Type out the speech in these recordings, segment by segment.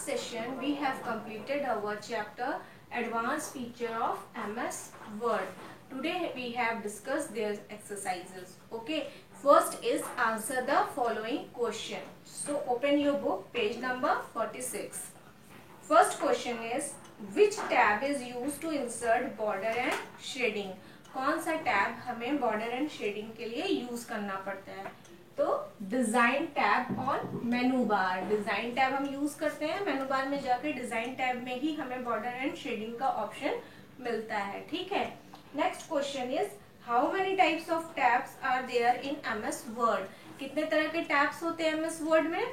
session we have completed our chapter Advanced Feature of MS Word. Today we have discussed their exercises. Okay, first is answer the following question. So open your book, page number 46. First question is which tab is used to insert border and shading? कौन सा tab हमें border and shading के लिए use करना पड़ता है? तो design tab और मेनू बार. डिजाइन टैब हम यूज करते हैं, मेनू बार में जाकर डिजाइन टैब में ही हमें बॉर्डर एंड शेडिंग का ऑप्शन मिलता है. ठीक है. Next question is how many types of tabs are there in MS Word? कितने तरह के टैब्स होते हैं एमएस वर्ड में?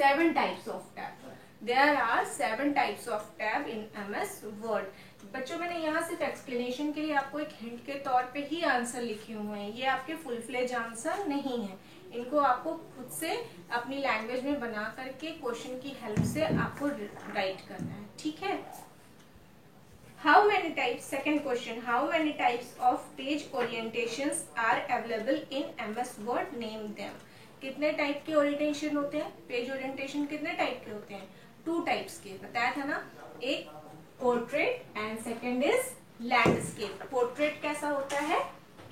7 types of tab. There are 7 types of tab in MS Word. बच्चों मैंने यहाँ सिर्फ एक्सप्लेनेशन के लिए आपको एक हिंट के तौर पे ही आंसर लिखे हुए हैं. ये आपके फुल फ्लेज आंसर नहीं है. इनको आपको खुद से अपनी लैंग्वेज में बना करके क्वेश्चन की हेल्प से आपको राइट करना है. ठीक है. How many types, second question, how many types of page orientations are available in MS Word? Name them. कितने टाइप के ओरिएंटेशन होते हैं? पेज ओरिएंटेशन कितने टाइप के होते हैं? 2 टाइप्स के बताया था ना. एक portrait and second is landscape. Portrait कैसा होता है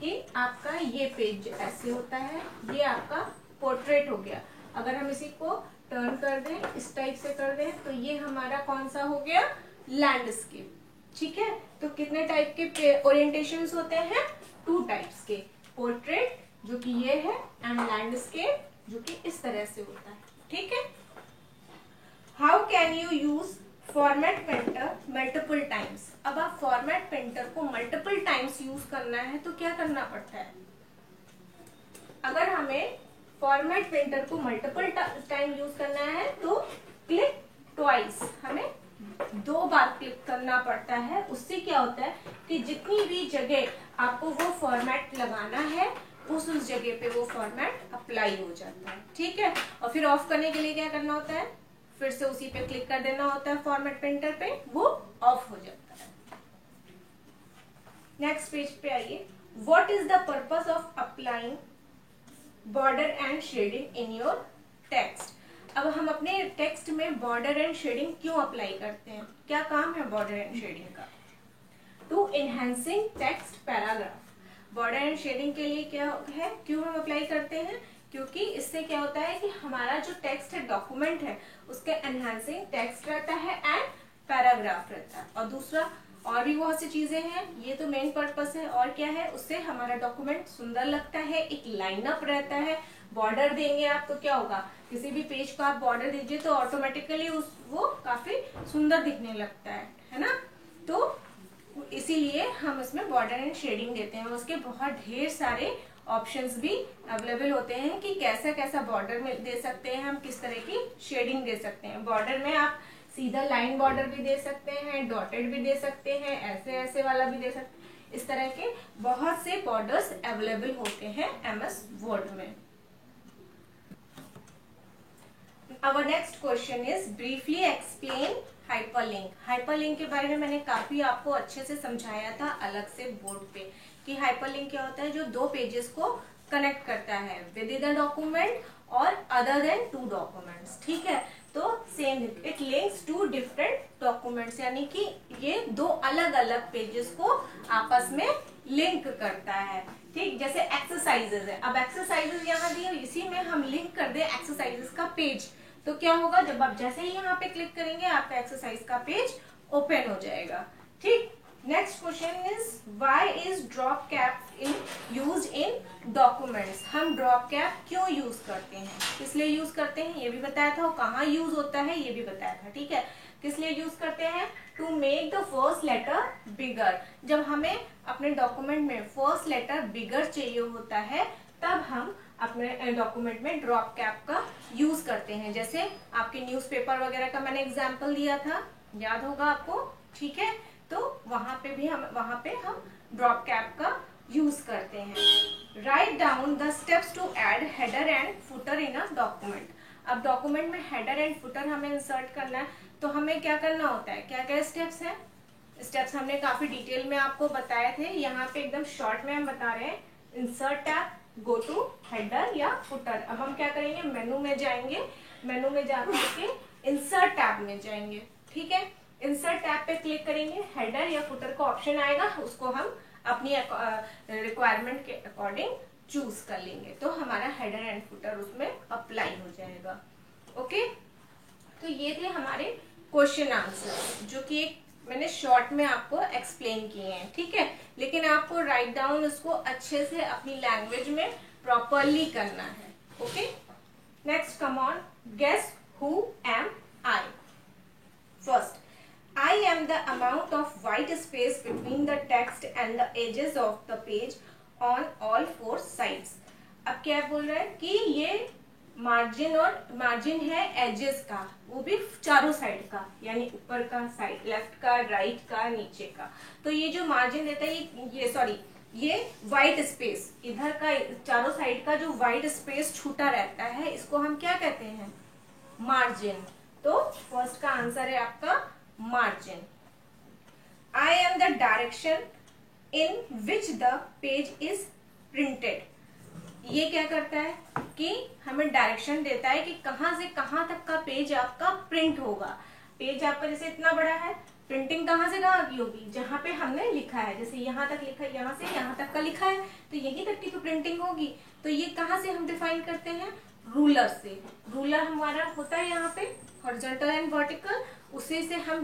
कि आपका ये पेज ऐसे होता है, ये आपका पोर्ट्रेट हो गया. अगर हम इसी को टर्न कर दें, इस टाइप से कर दें, तो ये हमारा कौन सा हो गया? लैंडस्केप. ठीक है. तो कितने टाइप के ओरिएंटेशंस होते हैं? 2 टाइप्स के. पोर्ट्रेट जो कि ये है एंड लैंडस्केप जो कि इस तरह से होता है. ठीक है. How can you use format painter multiple times? अब आप फॉर्मेट पेंटर को मल्टीपल टाइम्स यूज करना है तो क्या करना पड़ता है? अगर हमें फॉर्मेट पेंटर को मल्टीपल टाइम यूज करना है तो क्लिक ट्वाइस, हमें 2 बार क्लिक करना पड़ता है. उससे क्या होता है कि जितनी भी जगह आपको वो फॉर्मेट लगाना है उस जगह पे वो फॉर्मेट अप्लाई हो जाता है. ठीक है. और फिर ऑफ करने के लिए क्या करना होता है? फिर से उसी पे क्लिक कर देना होता है फॉर्मेट पेंटर पे, वो ऑफ हो जाता है. नेक्स्ट पेज पे आइए. What is the purpose of applying border and shading in your text? अब हम अपने टेक्स्ट में बॉर्डर एंड शेडिंग क्यों अप्लाई करते हैं? क्या काम है बॉर्डर एंड शेडिंग का? To enhancing text paragraph. Border and shading के लिए क्या है, क्यों हम अप्लाई करते हैं? क्योंकि इससे क्या होता है कि हमारा जो टेक्स्ट है, डॉक्यूमेंट है, उसके एनहांसिंग टेक्स्ट रहता है एंड पैराग्राफ रहता है. और दूसरा और भी बहुत सी चीजें हैं. ये तो मेन पर्पस है. और क्या है, उससे हमारा डॉक्यूमेंट सुंदर लगता है, एक लाइनअप रहता है. बॉर्डर देंगे आप तो क्या होगा, किसी भी पेज को आप बॉर्डर दीजिए तो ऑटोमेटिकली वो काफी सुंदर दिखने लगता है ना. तो इसीलिए हम इसमें बॉर्डर एंड शेडिंग देते हैं. उसके बहुत ढेर सारे ऑप्शंस भी अवेलेबल होते हैं कि कैसा कैसा बॉर्डर में दे सकते हैं हम, किस तरह की शेडिंग दे सकते हैं. बॉर्डर में आप सीधा लाइन बॉर्डर भी दे सकते हैं, डॉटेड भी दे सकते हैं, ऐसे ऐसे वाला भी दे सकते हैं. इस तरह के बहुत से बॉर्डर्स अवेलेबल होते हैं एमएस वर्ड में. Our next question is briefly explain hyperlink. Hyperlink के बारे में मैंने काफी आपको अच्छे से समझाया था अलग से बोर्ड पे कि हाइपरलिंक क्या होता है, जो 2 पेजेस को कनेक्ट करता है विद इन द डॉक्यूमेंट और अदर देन 2 डॉक्यूमेंट्स. ठीक है. तो same it links 2 different documents, यानी कि ये 2 अलग अलग पेजेस को आपस में लिंक करता है. ठीक. जैसे एक्सरसाइजेज है. अब एक्सरसाइजेज यहाँ दिए, इसी में हम लिंक कर दे एक्सरसाइजेज का पेज, तो क्या होगा, जब आप जैसे ही यहाँ पे क्लिक करेंगे आपका एक्सरसाइज का पेज ओपन हो जाएगा. ठीक. Next question is why is drop cap used in documents? हम ड्रॉप कैप क्यों यूज करते हैं, किस लिए यूज करते हैं ये भी बताया था, और कहाँ यूज होता है ये भी बताया था. ठीक है. किस लिए यूज करते हैं? To make the first letter bigger. जब हमें अपने डॉक्यूमेंट में फर्स्ट लेटर बिगर चाहिए होता है तब हम अपने डॉक्यूमेंट में ड्रॉप कैप का यूज करते हैं. जैसे आपके न्यूज़पेपर वगैरह का मैंने एग्जांपल दिया था, याद होगा आपको. ठीक है. तो वहां पे हम ड्रॉप कैप का यूज करते हैं. Write down the steps to add header and footer in a document. अब डॉक्यूमेंट में हेडर एंड फुटर हमें इंसर्ट करना है तो हमें क्या करना होता है, क्या क्या स्टेप्स हैं? स्टेप्स हमने काफी डिटेल में आपको बताए थे. यहाँ पे एकदम शॉर्ट में हम बता रहे हैं. Insert tab, go to header या फुटर. अब हम क्या करेंगे, मेनू में जाएंगे. मेनू में जाकर के इंसर्ट टैब में जाएंगे। ठीक है, इंसर्ट टैब पे क्लिक करेंगे, हेडर या फुटर का ऑप्शन आएगा, उसको हम अपनी रिक्वायरमेंट के अकॉर्डिंग चूज कर लेंगे, तो हमारा हेडर एंड फुटर उसमें अप्लाई हो जाएगा। ओके, तो ये थे हमारे क्वेश्चन आंसर जो कि मैंने शॉर्ट में आपको एक्सप्लेन किए हैं। ठीक है, लेकिन आपको राइट डाउन उसको अच्छे से अपनी लैंग्वेज में प्रॉपरली करना है। Okay, next come on, guess who am I. First, I am the amount of white space between the text and the edges of the page on all four sides। अब क्या बोल रहा है कि ये मार्जिन, और मार्जिन है edges का, वो भी चारों साइड का, यानी ऊपर का साइड, लेफ्ट का, राइट का, नीचे का। तो ये जो मार्जिन देता है ये व्हाइट स्पेस, इधर का चारों साइड का जो व्हाइट स्पेस छूटा रहता है, इसको हम क्या कहते हैं? मार्जिन। तो फर्स्ट का आंसर है आपका margin. I am the direction in which the page is printed। ये क्या करता है कि हमें डायरेक्शन देता है कि कहां से कहां तक का पेज आपका प्रिंट होगा। पेज आपका जैसे इतना बड़ा है, प्रिंटिंग कहां से कहां की होगी? जहां पे हमने लिखा है, जैसे यहां तक लिखा है, यहां से यहां तक का लिखा है, तो यही तक की तो प्रिंटिंग होगी। तो ये कहां से हम डिफाइन करते हैं? रूलर से। रूलर हमारा होता है यहाँ पे हॉरिजॉन्टल एंड वर्टिकल, उसी से हम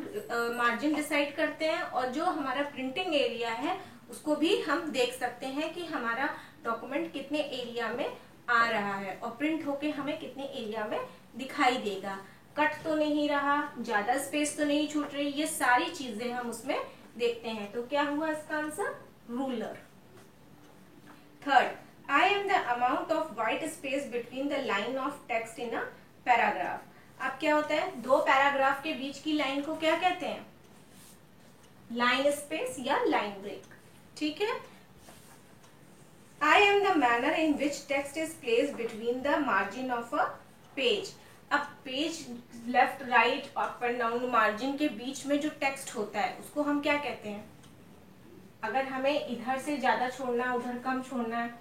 मार्जिन डिसाइड करते हैं, और जो हमारा प्रिंटिंग एरिया है उसको भी हम देख सकते हैं कि हमारा डॉक्यूमेंट कितने एरिया में आ रहा है और प्रिंट होके हमें कितने एरिया में दिखाई देगा। कट तो नहीं रहा, ज्यादा स्पेस तो नहीं छूट रही, ये सारी चीजें हम उसमें देखते हैं। तो क्या हुआ इसका answer? Ruler. Third, I am the amount of white space between the line of text in a paragraph। अब क्या होता है, दो पैराग्राफ के बीच की लाइन को क्या कहते हैं? लाइन स्पेस या लाइन ब्रेक। ठीक है, I am the manner in which text is placed between the margin of a page। अब page left right up and down margin के बीच में जो टेक्स्ट होता है उसको हम क्या कहते हैं? अगर हमें इधर से ज्यादा छोड़ना है, उधर कम छोड़ना है,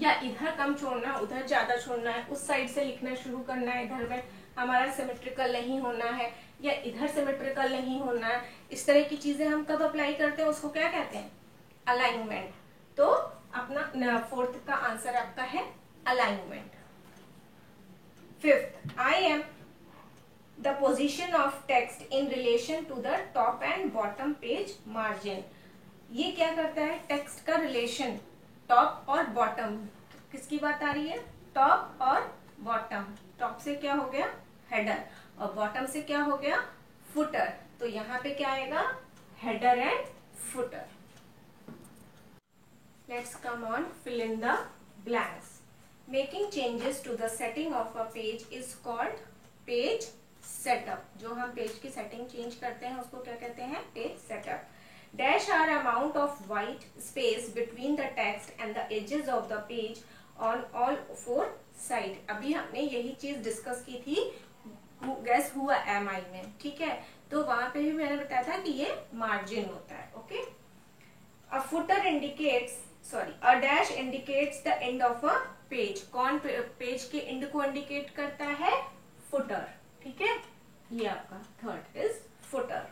या इधर कम छोड़ना है, उधर ज्यादा छोड़ना है, उस साइड से लिखना शुरू करना है, इधर में हमारा सिमेट्रिकल नहीं होना है, या इधर सिमेट्रिकल नहीं होना है, इस तरह की चीजें हम कब अप्लाई करते हैं? उसको क्या कहते हैं? अलाइनमेंट। तो अपना फोर्थ का आंसर आपका है alignment. Fifth, I am the position of text in relation to the top and bottom page margin। ये क्या करता है? टेक्स्ट का रिलेशन टॉप और बॉटम, किसकी बात आ रही है? टॉप और बॉटम। टॉप से क्या हो गया? हेडर, और बॉटम से क्या हो गया? फुटर। तो यहाँ पे क्या आएगा? Header and footer. Let's come on, fill in the blanks. Making changes to the setting of a page is called page setup. जो हम पेज की सेटिंग चेंज करते हैं उसको क्या कहते हैं? Page setup. Dash are amount of white space between the text and the edges of the page on all four side। अभी हमने यही चीज डिस्कस की थी Guess Who Am I में। ठीक है, तो वहां पे भी मैंने बताया था कि ये मार्जिन होता है। Okay, a footer indicates, a dash indicates the end of a page। कौन पेज के एंड को इंडिकेट करता है? फुटर। ठीक है, ये आपका third is footer.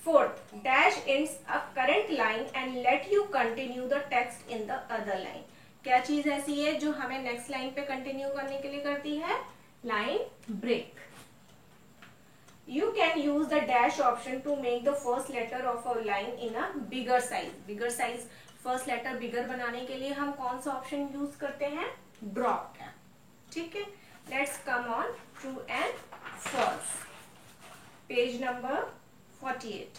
Fourth, dash ends a current line and let you continue the text in the other line। क्या चीज ऐसी है जो हमें नेक्स्ट लाइन पे कंटिन्यू करने के लिए करती है? Line break. You can use the dash option to make the first letter of a line in a bigger size। bigger size, first letter bigger बनाने के लिए हम कौन सा ऑप्शन यूज करते हैं? ड्रॉप का। ठीक है, let's come on true and false. Page number 48।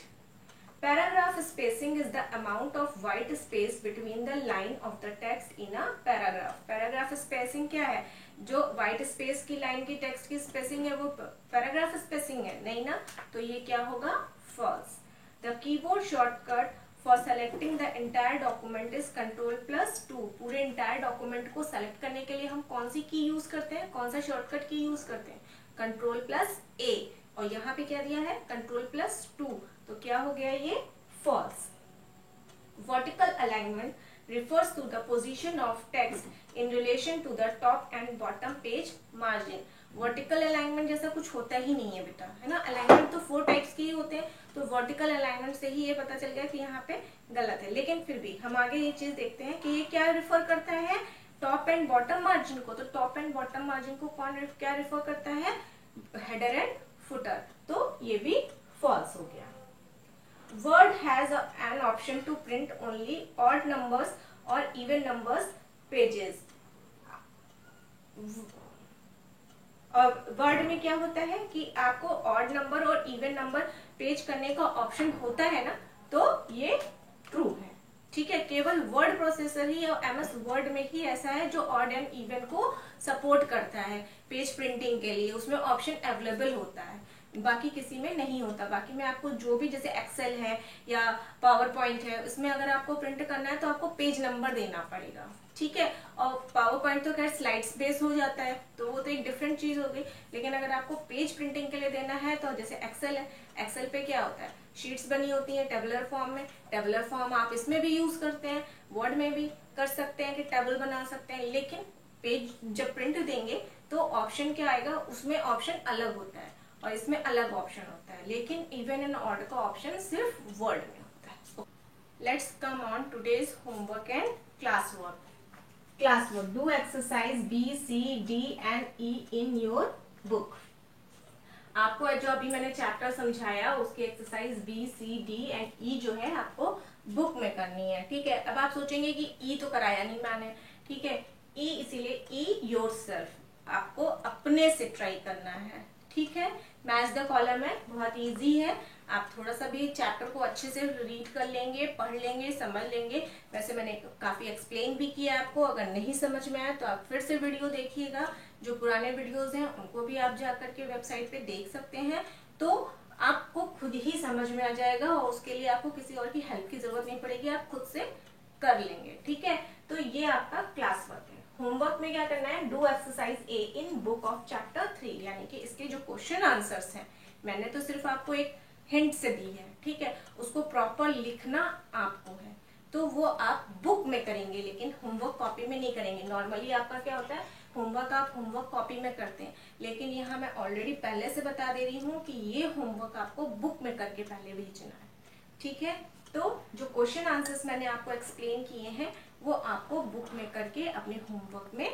Paragraph spacing is the amount of white space between the line of the text in a paragraph। Paragraph spacing क्या है? जो white space की line की text की spacing है वो paragraph spacing है? नहीं ना, तो ये क्या होगा? false। The keyboard shortcut for selecting the entire document is Ctrl+2। पूरे entire document को select करने के लिए हम कौन सी की यूज करते हैं? कौन सा शॉर्टकट की यूज करते हैं? Ctrl+A। और यहाँ पे क्या दिया है? Ctrl+2। तो क्या हो गया ये? false। Vertical alignment refers to the position of text in relation to the top and bottom page margin। Vertical alignment जैसा कुछ होता ही नहीं है बेटा, है ना। अलाइनमेंट तो 4 टाइप्स के ही होते हैं, तो वर्टिकल अलाइनमेंट से ही ये पता चल गया कि यहाँ पे गलत है। लेकिन फिर भी हम आगे ये चीज देखते हैं कि ये क्या रिफर करता है, टॉप एंड बॉटम मार्जिन को। तो टॉप एंड बॉटम मार्जिन को कौन क्या रिफर करता है, हेडर एंड फुटर, तो ये भी फॉल्स हो गया। Word has an option to print only odd numbers or even numbers pages. और वर्ड में क्या होता है कि आपको ऑड नंबर और इवन नंबर पेज करने का ऑप्शन होता है ना, तो ये ट्रू है, ठीक है। केवल वर्ड प्रोसेसर ही और एमएस वर्ड में ही ऐसा है जो ऑड एंड इवन को सपोर्ट करता है पेज प्रिंटिंग के लिए, उसमें ऑप्शन अवेलेबल होता है, बाकी किसी में नहीं होता। बाकी में आपको जो भी जैसे एक्सेल है या पावर पॉइंट है, उसमें अगर आपको प्रिंट करना है तो आपको पेज नंबर देना पड़ेगा, ठीक है। और पावर पॉइंट तो खैर स्लाइड्स बेस हो जाता है, तो वो तो एक डिफरेंट चीज हो गई। लेकिन अगर आपको पेज प्रिंटिंग के लिए देना है तो जैसे एक्सेल है, एक्सेल पे क्या होता है, शीट्स बनी होती है टेबुलर फॉर्म में। टेबुलर फॉर्म आप इसमें भी यूज करते हैं, वर्ड में भी कर सकते हैं कि टेबल बना सकते हैं। लेकिन पेज जब प्रिंट देंगे तो ऑप्शन क्या आएगा, उसमें ऑप्शन अलग होता है और इसमें अलग ऑप्शन होता है। लेकिन इवन एंड ऑड का ऑप्शन सिर्फ वर्ड में होता है। Let's come on today's homework and class work. Class work, do exercise B, C, D and E in your book. आपको जो अभी मैंने चैप्टर समझाया उसकी exercise B, C, D and E जो है आपको बुक में करनी है, ठीक है। अब आप सोचेंगे कि E तो कराया नहीं मैंने, ठीक है। E इसीलिए E योरसेल्फ, आपको अपने से ट्राई करना है, ठीक है। मैच द कॉलम है, बहुत इजी है। आप थोड़ा सा भी चैप्टर को अच्छे से रीड कर लेंगे, पढ़ लेंगे, समझ लेंगे। वैसे मैंने काफी एक्सप्लेन भी किया आपको, अगर नहीं समझ में आया तो आप फिर से वीडियो देखिएगा। जो पुराने वीडियोस हैं उनको भी आप जा करके वेबसाइट पे देख सकते हैं, तो आपको खुद ही समझ में आ जाएगा और उसके लिए आपको किसी और की हेल्प की जरूरत नहीं पड़ेगी, आप खुद से कर लेंगे, ठीक है। तो ये आपका क्लास वर्क है। होमवर्क में क्या करना है, do exercise A in book of chapter 3, यानी कि इसके जो क्वेश्चन आंसर्स हैं, मैंने तो सिर्फ आपको एक हिंट से दी है, ठीक है। उसको प्रॉपर लिखना आपको है, तो वो आप बुक में करेंगे, लेकिन होमवर्क कॉपी में नहीं करेंगे। नॉर्मली आपका क्या होता है, होमवर्क आप होमवर्क कॉपी में करते हैं, लेकिन यहाँ मैं ऑलरेडी पहले से बता दे रही हूँ कि ये होमवर्क आपको बुक में करके पहले भेजना है, ठीक है। तो जो क्वेश्चन आंसर्स मैंने आपको एक्सप्लेन किए हैं वो आपको बुक में करके अपने होमवर्क में